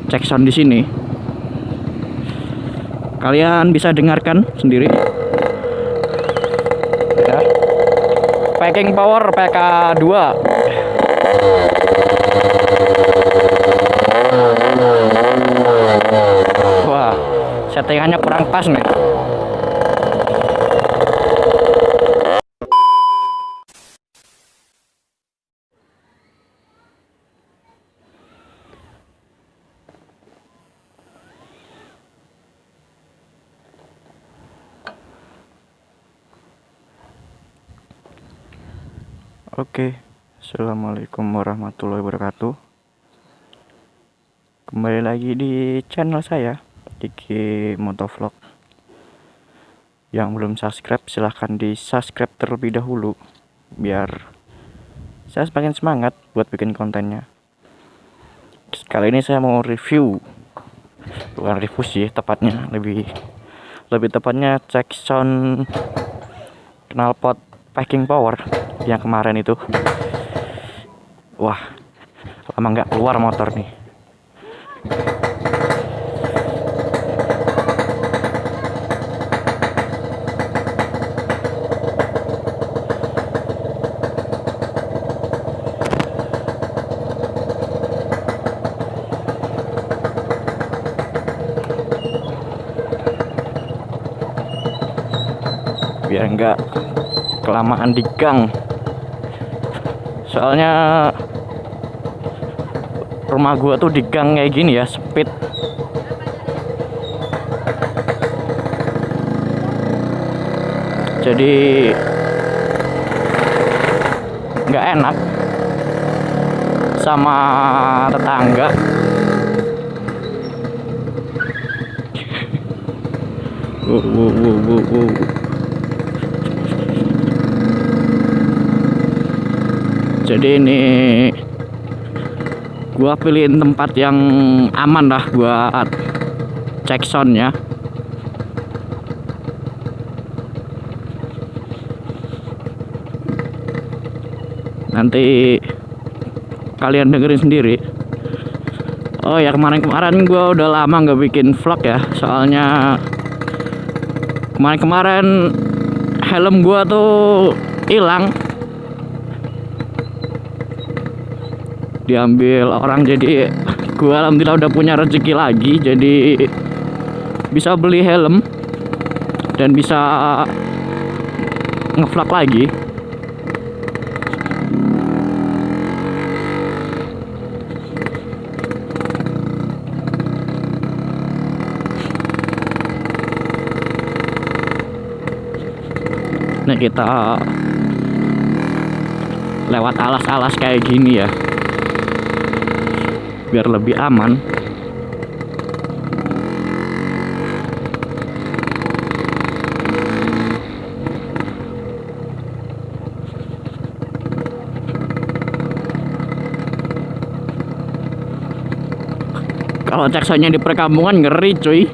cek sound di sini. Kalian bisa dengarkan sendiri. Ya. Packing power PK2. Wah, settingannya kurang pas nih. Oke, assalamualaikum warahmatullahi wabarakatuh. Kembali lagi di channel saya, Diki Motovlog. Yang belum subscribe silahkan di subscribe terlebih dahulu, biar saya semakin semangat buat bikin kontennya. Kali ini saya mau review, bukan review sih tepatnya, lebih tepatnya cek sound knalpot packing power yang kemarin itu. Wah, lama nggak keluar motor nih. Biar nggak kelamaan di gang, soalnya rumah gua tuh di gang kayak gini ya, sempit. Jadi nggak enak sama tetangga. Jadi ini gua pilihin tempat yang aman lah buat cek soundnya. Nanti kalian dengerin sendiri. Oh ya, kemarin gua udah lama nggak bikin vlog ya, soalnya kemarin helm gua tuh hilang, diambil orang. Jadi gua alhamdulillah udah punya rezeki lagi, jadi bisa beli helm dan bisa ngevlog lagi. Nah, kita lewat alas-alas kayak gini ya, biar lebih aman. Kalau cek soundnya di perkampungan ngeri cuy.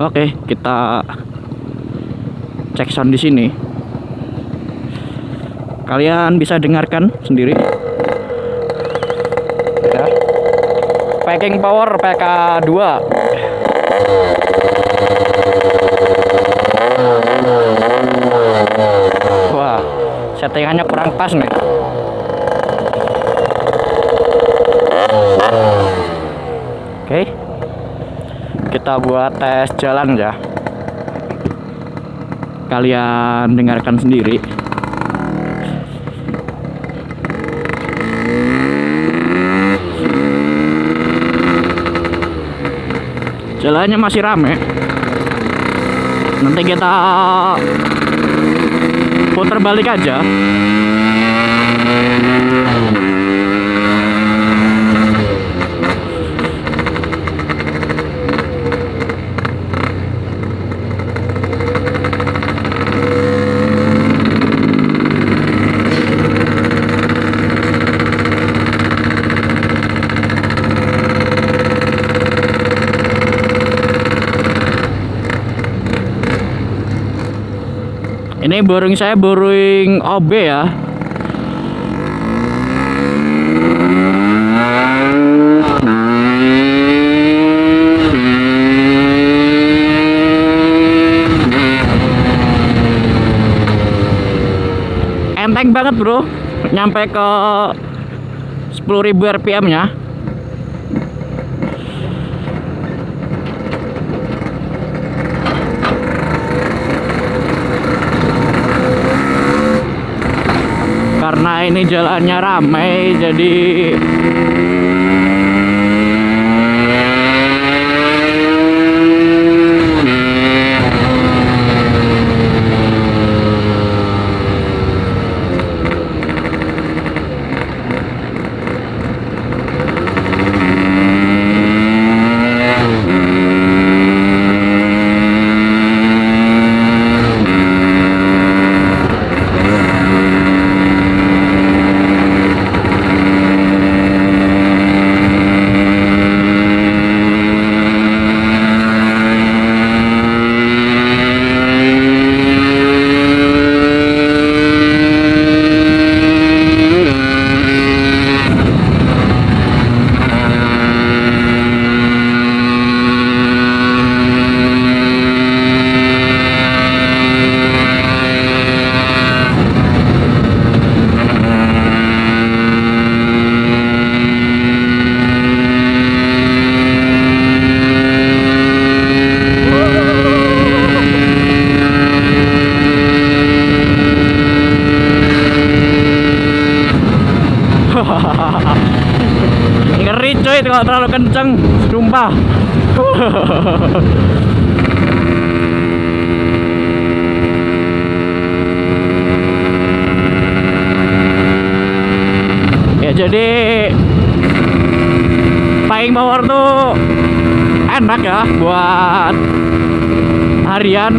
Oke, kita cek sound di sini. Kalian bisa dengarkan sendiri. Ya. Packing power PK2. Wah, settingannya kurang pas nih. Oke, kita buat tes jalan ya. Kalian dengarkan sendiri. Jalannya masih rame. Nanti kita putar balik aja. Ini Ini boring saya boring OB ya. Enteng banget bro, nyampe ke 10.000 rpm nya. Karena ini jalannya ramai jadi ngeri cuy kalau terlalu kenceng, sumpah. Ya jadi Flying Power tuh enak ya buat harian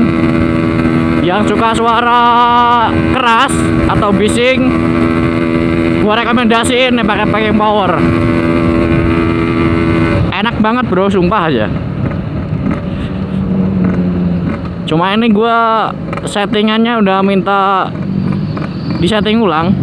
yang suka suara keras atau bising. Gua rekomendasiin nih pakai Flying Power. Enak banget bro, sumpah aja. Cuma ini gua settingannya udah minta disetting ulang.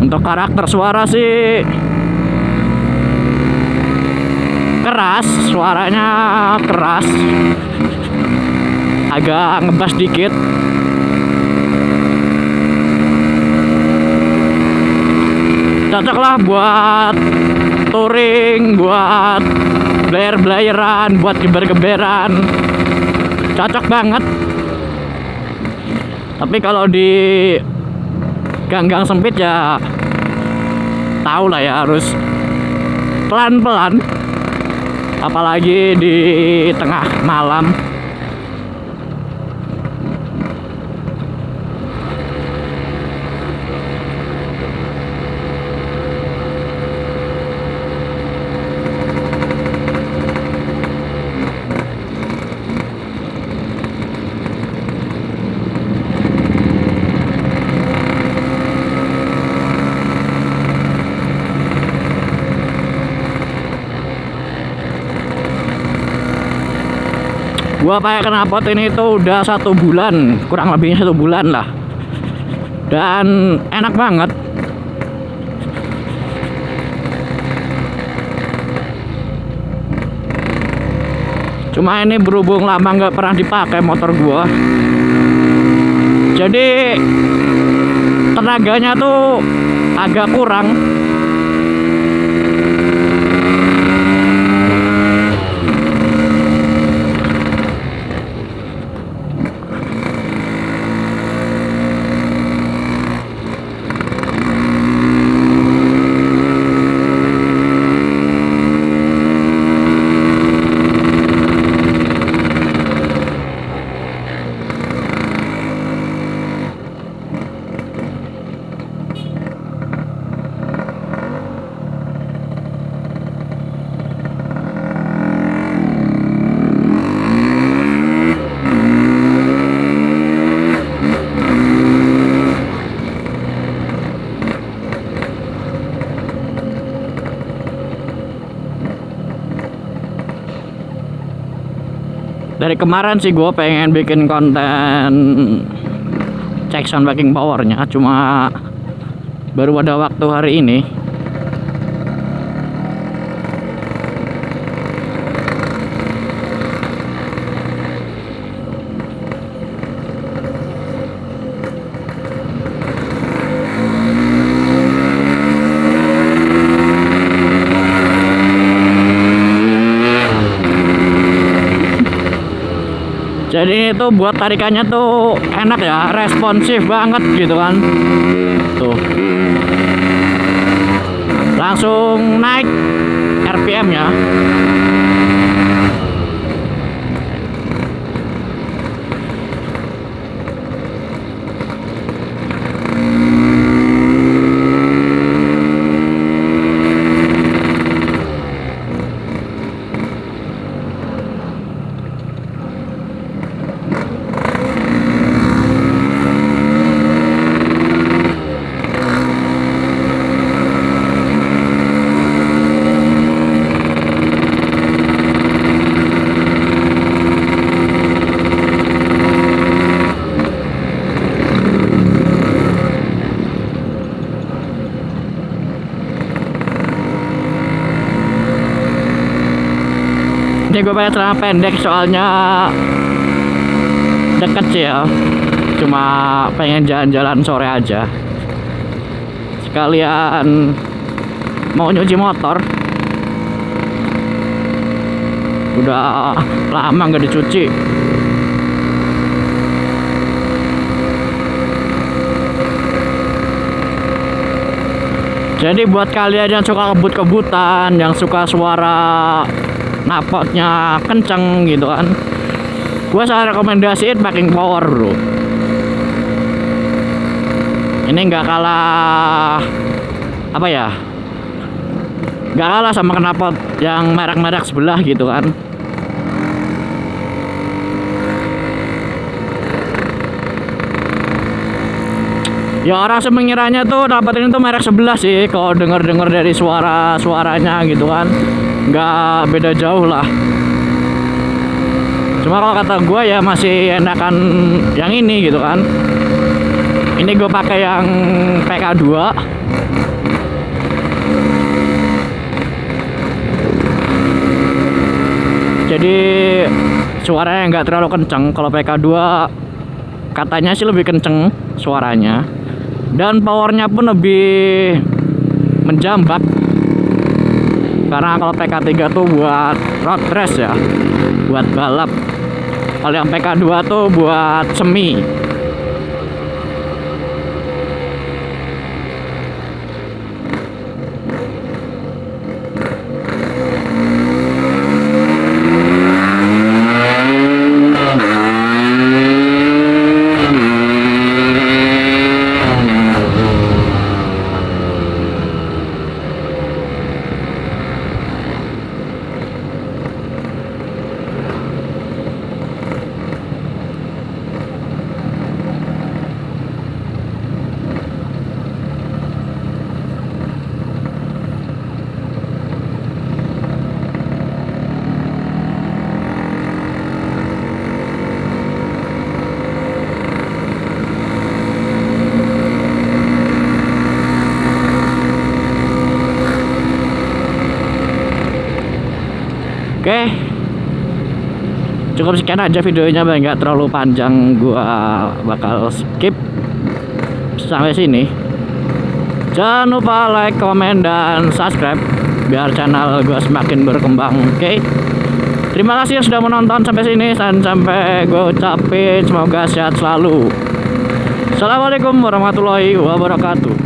Untuk karakter suara sih keras, suaranya keras, agak ngebas dikit. Cocok lah buat touring, buat blayer-blayeran, buat geber-geberan, cocok banget. Tapi kalau di gang-gang sempit ya tahu lah ya, harus pelan-pelan, apalagi di tengah malam. Gua pakai knalpot ini tuh udah 1 bulan, kurang lebihnya 1 bulan lah, dan enak banget. Cuma ini berhubung lama nggak pernah dipakai motor gua, jadi tenaganya tuh agak kurang. Dari kemarin sih gue pengen bikin konten cek sound backing powernya, cuma baru ada waktu hari ini. Jadi itu buat tarikannya tuh enak ya, responsif banget gitu kan. Tuh. Langsung naik RPM-nya. Ini gue pakai celana pendek soalnya deket sih ya, cuma pengen jalan-jalan sore aja, sekalian mau nyuci motor, udah lama nggak dicuci. Jadi buat kalian yang suka kebut-kebutan, yang suka suara knalpotnya kenceng gitu kan, gua sangat rekomendasiin backing power bro. Ini nggak kalah apa ya, nggak kalah sama knalpot yang merek-merek sebelah gitu kan. Ya orang semengiranya tuh knalpot ini tuh merek sebelah sih, kalau denger dari suaranya gitu kan, nggak beda jauh lah. Cuma kalau kata gue ya masih enakan yang ini gitu kan. Ini gue pakai yang PK2. Jadi suaranya nggak terlalu kenceng. Kalau PK2 katanya sih lebih kenceng suaranya, dan powernya pun lebih menjambak. Karena kalau PK3 tuh buat road race ya, buat balap. Kalau yang PK2 tuh buat semi. Oke, cukup sekian aja videonya, nggak terlalu panjang. Gua bakal skip sampai sini. Jangan lupa like, komen, dan subscribe biar channel gua semakin berkembang. Oke, terima kasih yang sudah menonton sampai sini, dan sampai gue ucapin semoga sehat selalu. Assalamualaikum warahmatullahi wabarakatuh.